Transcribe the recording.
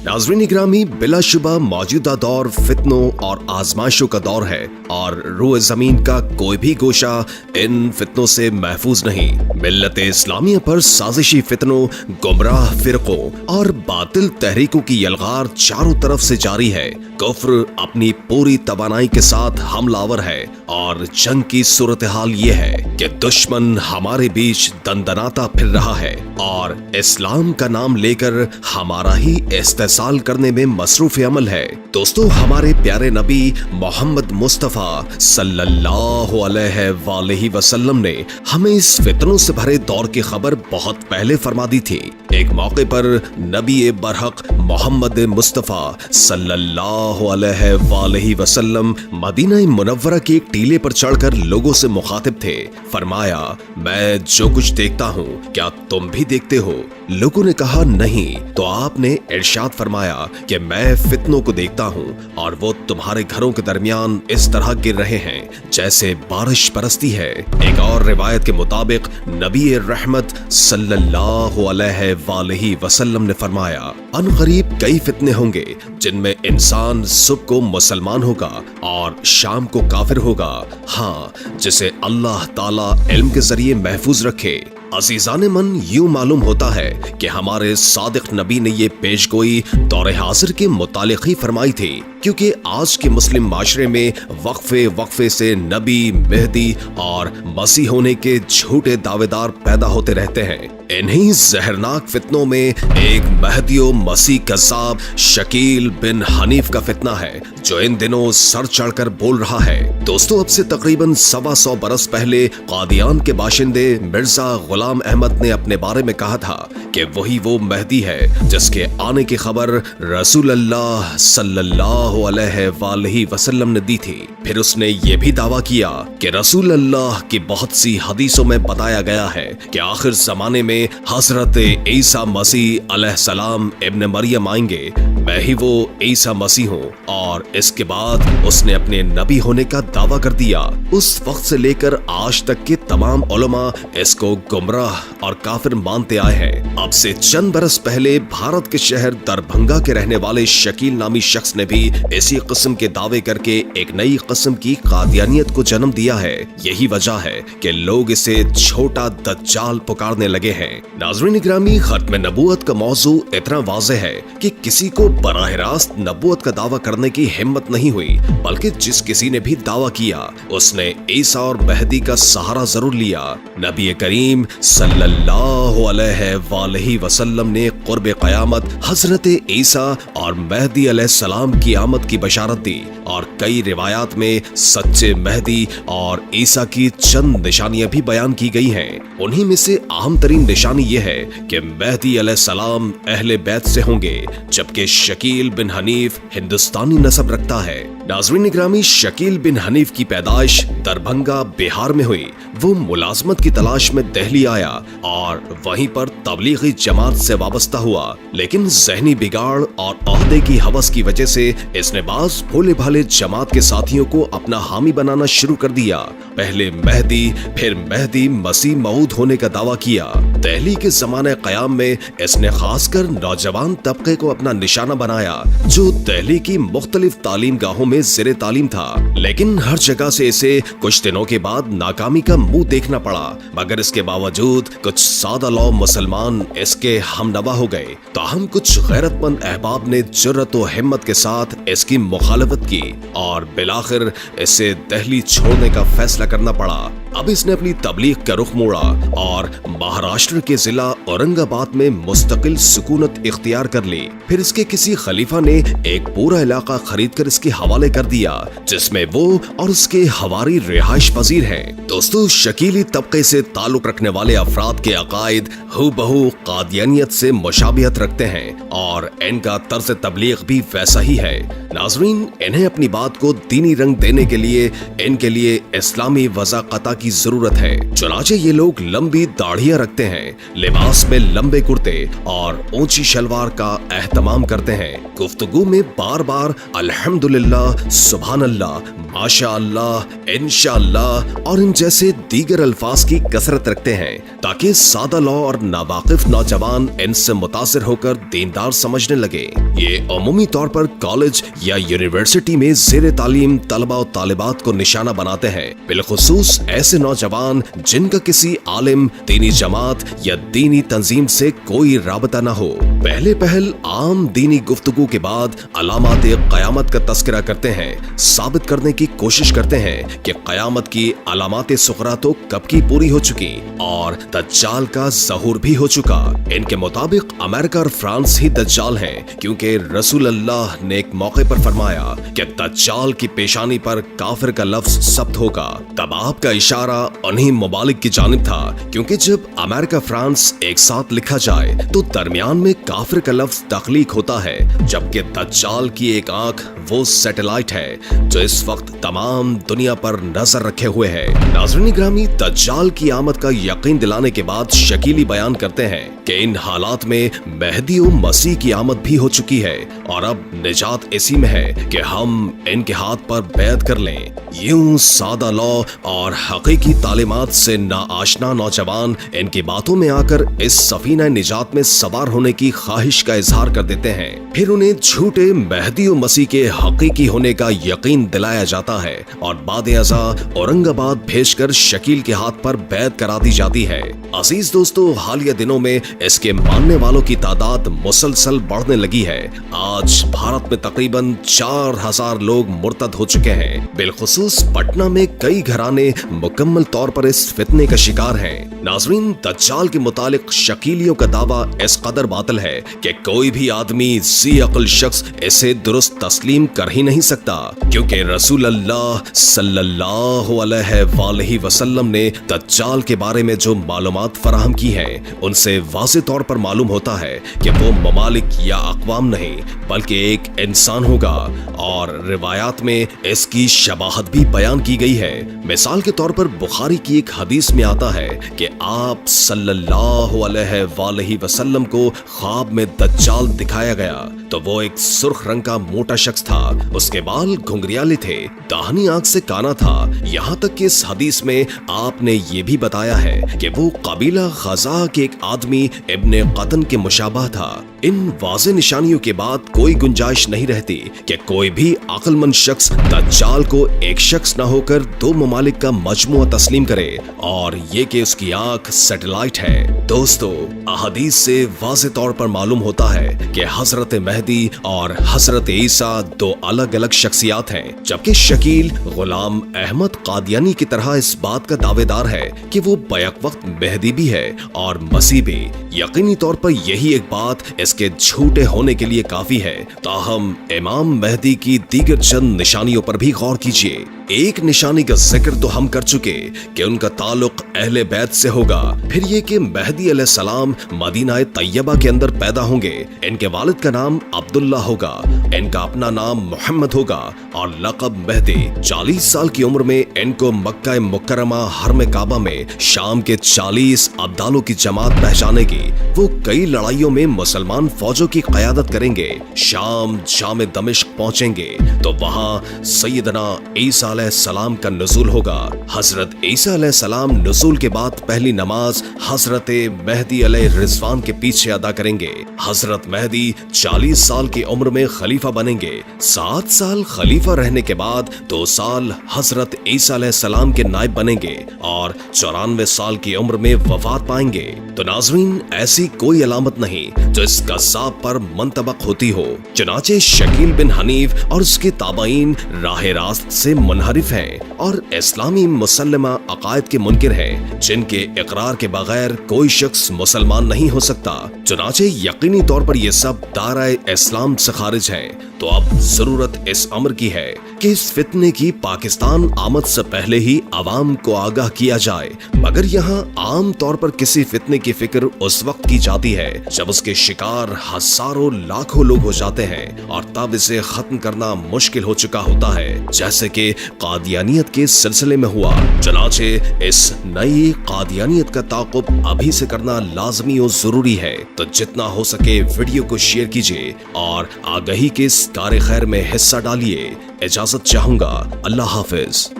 नाज़रीन इकरामी, बिलाशुबा मौजूदा दौर फितनों और आजमाइशों का दौर है और रूह ज़मीन का कोई भी गोशा इन फितनों से महफूज नहीं। मिल्लत इस्लामिया पर साजिशी फितनों, गुमराह फिरकों और बातिल तहरीकों की यलगार चारों तरफ से जारी है। कुफ्र अपनी पूरी तवानाई के साथ हमलावर है और जंग की सूरत हाल ये है कि दुश्मन हमारे बीच दंदनाता फिर रहा है और इस्लाम का नाम लेकर हमारा ही इस्तेसाल करने में मसरूफ अमल है। दोस्तों, हमारे प्यारे नबी मोहम्मद मुस्तफ़ा सल्लल्लाहु अलैहि वसल्लम ने हमें इस फितनों से भरे दौर की खबर बहुत पहले फरमा दी थी। एक मौके पर नबी बरहक मोहम्मद मुस्तफ़ा सल्लल्लाहु अलैहि वसल्लम मदीना मुनव्वरा के एक टीले पर चढ़कर लोगों से मुखातिब थे। फरमाया, मैं जो कुछ देखता हूँ क्या तुम भी देखते हो? लोगों ने कहा नहीं। तो आपने इरशाद फरमाया कि मैं फितनों को देखता हूँ और वो तुम्हारे घरों के दरमियान इस तरह गिर रहे हैं जैसे बारिश बरसती है। एक और रिवायत के मुताबिक नबी रहमत सल्लल्लाहु अलैहि वसल्लम ने फरमाया, अनकरीब कई फितने होंगे जिनमें इंसान सुबह को मुसलमान होगा और शाम को काफिर होगा। हाँ, जिसे अल्लाह ताला इल्म के जरिए महफूज रखे। अजीजान मन, यूं मालूम होता है कि हमारे सादिक नबी ने ये पेशगोई दौरे हाजिर के मुतालिक ही फरमाई थी, क्योंकि आज के मुस्लिम माशरे में वक्फे से नबी, मेहदी और मसीह होने के झूठे दावेदार पैदा होते रहते हैं। इन्हीं जहरनाक फितनों में एक महदी व मसीह कज़्ज़ाब शकील बिन हनीफ का फितना है जो इन दिनों सर चढ़कर बोल रहा है। दोस्तों, अब से तकरीबन 125 बरस पहले कादियान के बाशिंदे मिर्जा गुलाम अहमद ने अपने बारे में कहा था कि वही वो महदी है जिसके आने की खबर रसूल अल्लाह सल्लल्लाहु अलैहि वसल्लम ने दी थी। फिर उसने ये भी दावा किया कि रसूल अल्लाह की बहुत सी हदीसों में बताया गया है कि आखिर जमाने में हजरत ईसा मसीह अलैहिस्सलाम इब्न मरियम आएंगे, मैं ही वो ईसा मसीह हूँ। और इसके बाद उसने अपने नबी होने का दावा कर दिया। उस वक्त से लेकर आज तक के तमाम उलमा इसको गुमराह और काफिर मानते आए हैं। अब से चंद बरस पहले भारत के शहर दरभंगा के रहने वाले शकील नामी शख्स ने भी इसी किस्म के दावे करके एक नई किस्म की कादियानियत को जन्म दिया है। यही वजह है कि लोग इसे छोटा दज्जाल पुकारने लगे हैं। नाज़रीन इकरामी, खत्म नबूवत का मौजू इतना वाज़ेह है कि किसी को बराह रास्त नबूवत का दावा करने की हिम्मत नहीं हुई, बल्कि जिस किसी ने भी दावा किया उसने ईसा और मेहदी का सहारा जरूर लिया। नबी करीम सल्लल्लाहु अलैहि वसल्लम ने कुर्ब क़यामत हजरत ईसा और मेहदी अलैहिस्सलाम की आमद की बशारत दी और कई रिवायात में सच्चे मेहदी और ईसा की चंद निशानियां भी बयान की गई हैं। उन्हीं में से अहम तरीन निशानी यह है कि मेहदी अलैहिस्सलाम अहले बैत से होंगे, जबकि शकील बिन हनीफ हिंदुस्तानी नस्ब रखता है। नाज़रीन इकरामी, शकील बिन हनीफ की पैदाइश दरभंगा बिहार में हुई। वो मुलाजमत की तलाश में दिल्ली आया और वहीं पर तबलीगी जमात से वाबस्ता हुआ, लेकिन जहनी बिगाड़ और ओहदे की हवस की वजह से इसने बाज भोले भाले जमात के साथियों को अपना हामी बनाना शुरू कर दिया। पहले मेहदी, फिर मेहदी मसीह मऊद होने का दावा किया। दिल्ली के ज़माने क़याम में इसने खासकर नौजवान तबके को अपना निशाना बनाया, जो दिल्ली की मुख्तलिफ तालीम गाहों में ज़ेरे तालीम था। लेकिन हर जगह से इसे कुछ दिनों के बाद नाकामी का मुंह देखना पड़ा, मगर इसके बावजूद कुछ सादा लौ मुसलमान इसके हमनवा हो गए। ताहम कुछ गैरतमंद अहबाब ने जुर्रत व हिम्मत के साथ इसकी मुखालफत की और बिलाखिर इसे दिल्ली छोड़ने का फैसला करना पड़ा। अब इसने अपनी तबलीग का रुख मोड़ा और महाराष्ट्र के जिला औरंगाबाद में मुस्तकिल सुकूनत इख्तियार कर ली। फिर इसके किसी खलीफा ने एक पूरा इलाका खरीद कर इसके हवाले कर दिया, जिसमें वो और उसके हवारी रिहाइश पजीर हैं। दोस्तों, शकीली तबके से ताल्लुक रखने वाले अफराद के अकायद हूबहू कादियानियत से मुशाबिहत रखते हैं और इनका तर्ज तबलीग भी वैसा ही है। नाजरीन, इन्हें अपनी बात को दीनी रंग देने के लिए इनके लिए इस्लामी वज़ाक़ता की जरूरत है। चुनाचे ये लोग लंबी दाढ़ियां रखते हैं, लिबास में लंबे कुर्ते और ऊंची शलवार का एहतमाम करते हैं, गुफ्तगू में बार बार अल्हम्दुलिल्लाह, सुभान अल्लाह, माशा अल्लाह, इंशाअल्लाह और इन जैसे दीगर अल्फाज की कसरत रखते हैं ताकि सादा लौ और नावाकिफ नौजवान इनसे मुतासिर होकर दीनदार समझने लगे। ये अमूमी तौर पर कॉलेज या यूनिवर्सिटी में ज़ेरे तालीम तलबा और तालिबात को निशाना बनाते हैं, बिलखुसूस ऐसे नौजवान जिनका किसी आलिम, दीनी जमात या दीनी तंजीम से कोई राबता न हो। पहले पहल आम दीनी गुफ्तगू के बाद अलामात क़यामत का तस्करा करते हैं, साबित करने की कोशिश करते हैं कि क़यामत की अलामात सुग़रा तो कब की पूरी हो चुकी और दज्जाल का ज़हूर भी हो चुका। इनके मुताबिक अमेरिका और फ्रांस ही दज्जाल हैं, क्योंकि रसूल अल्लाह ने एक मौके पर फरमाया कि दज्जाल की पेशानी पर काफिर का लफ्ज सब्त होगा। तब आपका इशारा उन्हीं मुमालिक की जानिब था, क्योंकि जब अमेरिका फ्रांस एक साथ लिखा जाए तो दरमियान में काफिर का लफ्ज तख्लीक होता है, जबकि दज्जाल की एक आंख वो सैटेलाइट है जो इस वक्त तमाम दुनिया पर नजर रखे हुए है। नाज़रीन ग्रामी, दज्जाल की आमद का यकीन दिलाने के बाद शकीली बयान करते हैं कि इन हालात में मेहदी और मसीह की आमद भी हो चुकी है और अब निजात इसी में है कि हम इनके हाथ पर बैत कर लें। यूं सादा लौ और हकीकी तालीमात से नाआशना नौजवान इनकी बातों में आकर इस सफीना निजात में सवार होने की ख्वाहिश का इजहार कर देते हैं। फिर उन्हें झूठे मेहदी और मसीह के हकीकी होने का यकीन दिलाया जाता है और बाद-ए-अज़ा औरंगाबाद भेजकर शकील के हाथ पर बैत करा दी जाती है। अजीज दोस्तों, हालिया दिनों में इसके मानने वालों की तादाद मुसलसल बढ़ने लगी है। आज भारत में तकरीबन 4000 लोग मुर्तद हो चुके हैं। बिलखुसूस पटना में कई घराने मुकम्मल तौर पर इस फितने का शिकार हैं। नाज़रीन, दज्जाल के मुतालिक शकीलियों का दावा इस कदर बातिल है कि कोई भी आदमी ज़ी अक्ल शख्स इसे दुरुस्त तस्लीम कर ही नहीं सकता, क्योंकि रसूल अल्लाह सल्लल्लाहु अलैहि वसल्लम ने दज्जाल के बारे में जो मालूमात फराहम की हैं, उनसे वाज़ेह तौर पर मालूम होता है कि वो ममालिक या अक़वाम नहीं बल्कि एक इंसान होगा और रिवायात में इसकी शबाहत भी बयान की गई है। मिसाल के तौर पर बुखारी की एक हदीस में आता है कि आप सल्लल्लाहु अलैहि वसल्लम को ख्वाब में दज्जाल दिखाया गया तो वो एक सुर्ख रंग का मोटा शख्स था, उसके बाल घुंघरियाले थे, दाहिनी आंख से काना था। यहाँ तक कि इस हदीस में आपने ये भी बताया है कि वो कबीला ग़ज़ा के एक आदमी इब्ने क़तन के मुशाबह था। इन वाज़ेह निशानियों के बाद कोई गुंजाइश नहीं रहती कि कोई भी अक्लमंद शख्स दज्जाल को एक शख्स न होकर दो ममालिक का मजमुआ तस्लीम करे और ये कि उसकी आंख सैटेलाइट है। दोस्तों, अहदीस से वाज़ेह तौर पर मालूम होता है कि हजरत मेहदी और हजरत ईसा दो अलग अलग शख्सियात हैं, जबकि शकील गुलाम अहमद कादियानी की तरह इस बात का दावेदार है कि वो बैक वक्त मेहदी भी है और मसीह भी। यकीनी तौर पर यही एक बात इसके झूठे होने के लिए काफी है। ताहम इमाम मेहदी की दीगर चंद निशानियों पर भी गौर कीजिए। एक निशानी का जिक्र तो हम कर चुके कि उनका ताल्लुक अहले बैत से होगा, फिर ये कि मेहदी अलैहिस्सलाम मदीना तैयबा के अंदर पैदा होंगे। इनके वालिद का नाम अब्दुल्ला होगा, इनका अपना नाम मोहम्मद होगा और लक़ब मेहदी। 40 साल की उम्र में इनको मक्का मुकर्रमा हरम काबा में शाम के 40 अब्दालों की जमात पहचानेगी। वो कई लड़ाइयों में मुसलमान फौजों की क़यादत करेंगे। शाम जामे दमिश्क पहुंचेंगे तो वहां सैयदना ईसा अलैहिस्सलाम का नुज़ूल होगा। हजरत ईसा अलैहिस्सलाम नुज़ूल के बाद पहली नमाज हजरत मेहदी अलैहिर्रिज़वान के पीछे अदा करेंगे। हजरत मेहदी 40 साल की उम्र में खलीफा बनेंगे। 7 साल खलीफा रहने के बाद 2 साल हजरत ईसा अलैहिस्सलाम के नायब बनेंगे और 94 साल की उम्र में वफात पाएंगे। तो नाज़रीन, ऐसी कोई अलामत नहीं जो इस कज़्ज़ाब पर मुंतबक होती हो। चुनाचे शकील बिन हनीफ और उसके ताबाइन राह रास्त से मुनहरिफ हैं और इस्लामी मुसल्लमा अकायद के मुनकिर हैं, जिनके इकरार के बगैर कोई शख्स मुसलमान नहीं हो सकता। चुनाचे यकीनी तौर पर ये सब दायरे इस्लाम से खारिज हैं। तो अब जरूरत इस अमर की है कि इस फितने की पाकिस्तान आमद से पहले ही आवाम को आगाह किया जाए। मगर यहाँ आम तौर पर किसी फितने की फिक्र उस वक्त की जाती है जब उसके शिकार हजारों लाखों लोग हो जाते हैं और तब इसे खत्म करना मुश्किल हो चुका होता है, जैसे कि कादियानियत के सिलसिले में हुआ। चनाचे इस नई कादियानियत का ताक़ुब अभी से करना लाजमी और जरूरी है, तो जितना हो सके वीडियो को शेयर कीजिए और आगाही के इस कार खैर में हिस्सा डालिए। इजाजत चाहूंगा। अल्लाह हाफिज।